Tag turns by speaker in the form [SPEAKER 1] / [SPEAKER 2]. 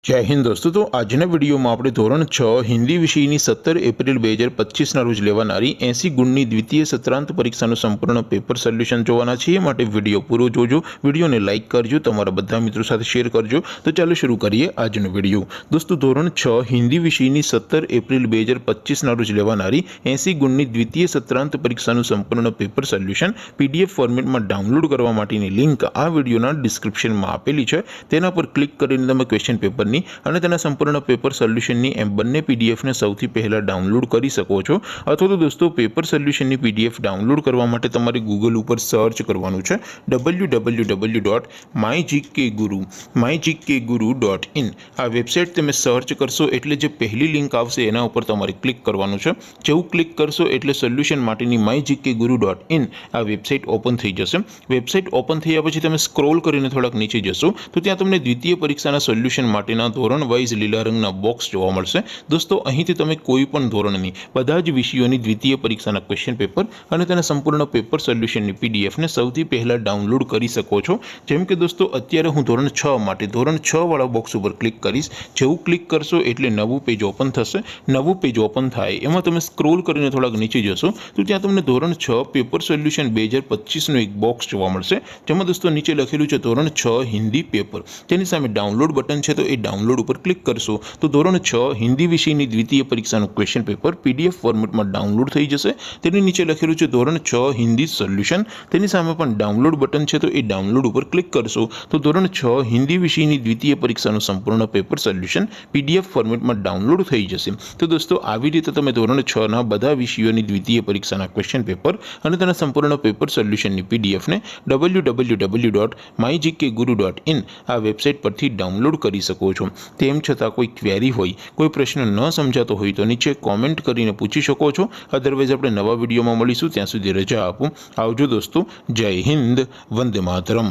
[SPEAKER 1] जय हिंद दोस्तों। तो आजना विडियो में આપણે ધોરણ 6 હિન્દી વિષયની 17 એપ્રિલ 2025 ના રોજ લેવાનારી 80 ગુણની દ્વિતીય સત્રાંત પરીક્ષાનું સંપૂર્ણ પેપર સોલ્યુશન જોવાના છીએ। માટે વિડિયો પૂરો જોજો, વિડિયોને લાઈક કરજો, તમારા બધા મિત્રો સાથે શેર કરજો। તો ચાલો શરૂ કરીએ આજનો વિડિયો। દોસ્તો ધોરણ 6 હિન્દી વિષયની 17 એપ્રિલ 2025 ના રોજ લેવાનારી 80 ગુણની દ્વિતીય સત્રાંત પરીક્ષાનું સંપૂર્ણ પેપર સોલ્યુશન પીડીએફ ફોર્મેટમાં ડાઉનલોડ કરવા માટેની લિંક આ વિડિયોના ડિસ્ક્રિપ્શનમાં આપેલી છે। તેના પર ક્લિક કરીને તમે ક્વેશ્ચન પેપર અને તેના સંપૂર્ણ પેપર સોલ્યુશનની એમ બંને પીડીએફને સૌથી પહેલા ડાઉનલોડ કરી શકો છો। અથવા તો દોસ્તો પેપર સોલ્યુશનની પીડીએફ ડાઉનલોડ કરવા માટે તમારે ગૂગલ ઉપર સર્ચ કરવાનું છે www.mygkguru.in। આ વેબસાઇટ તમે સર્ચ કરશો એટલે જે પહેલી લિંક આવશે એના ઉપર તમારે ક્લિક કરવાનું છે। જેવું ક્લિક કરશો એટલે સોલ્યુશન માટેની mygkguru.in આ વેબસાઇટ ઓપન થઈ જશે। વેબસાઇટ ઓપન થયા પછી તમે સ્ક્રોલ કરીને થોડાક નીચે જશો તો ત્યાં તમને દ્વિતીય પરીક્ષાના સોલ્યુશન માટેના ધોરણ વાઇઝ લીલા રંગના બોક્સ જોવા મળશે। દોસ્તો અહીંથી તમે કોઈ પણ ધોરણની બધા જ વિષયોની દ્વિતીય પરીક્ષાના ક્વેશ્ચન પેપર અને તેના સંપૂર્ણ પેપર સોલ્યુશનની પીડીએફને સૌથી પહેલા ડાઉનલોડ કરી શકો છો। જેમ કે દોસ્તો અત્યારે હું ધોરણ 6 માટે ધોરણ 6 વાળા બોક્સ ઉપર ક્લિક કરીશ। જેવું ક્લિક કરશો એટલે નવું પેજ ઓપન થશે। નવું પેજ ઓપન થાય એમાં તમે સ્ક્રોલ કરીને થોડાક નીચે જશો તો ત્યાં તમને ધોરણ 6 પેપર સોલ્યુશન 2025નું એક બોક્સ જોવા મળશે। જેમાં દોસ્તો નીચે લખેલું છે ધોરણ 6 હિન્દી પેપર। તેની સામે ડાઉનલોડ બટન છે તો એ ડાઉનલોડ ઉપર ક્લિક કરશો તો ધોરણ 6 હિન્દી વિષયની દ્વિતીય પરીક્ષાનું ક્વેશ્ચન પેપર પીડીએફ ફોર્મેટમાં ડાઉનલોડ થઈ જશે। તેની નીચે લખેલું છે ધોરણ 6 હિન્દી સોલ્યુશન। તેની સામે પણ ડાઉનલોડ બટન છે તો એ ડાઉનલોડ ઉપર ક્લિક કરશો તો ધોરણ 6 હિન્દી વિષયની દ્વિતીય પરીક્ષાનું સંપૂર્ણ પેપર સોલ્યુશન પીડીએફ ફોર્મેટમાં ડાઉનલોડ થઈ જશે। તો દોસ્તો આવી રીતે તમે ધોરણ 6 ના બધા વિષયોની દ્વિતીય પરીક્ષાના ક્વેશ્ચન પેપર અને તેના સંપૂર્ણ પેપર સોલ્યુશનની પીડીએફને www.mygkguru.in આ વેબસાઇટ પરથી ડાઉનલોડ કરી શકો છો। તેમ છતાં કોઈ ક્વેરી હોય, કોઈ પ્રશ્ન ન સમજાતો હોય તો નીચે કોમેન્ટ કરીને પૂછી શકો છો। અધરવાઇઝ આપણે નવા વિડીયોમાં મળીશું, ત્યાં સુધી રજા આપો। આવજો દોસ્તો। જય હિન્દ, વંદે માતરમ।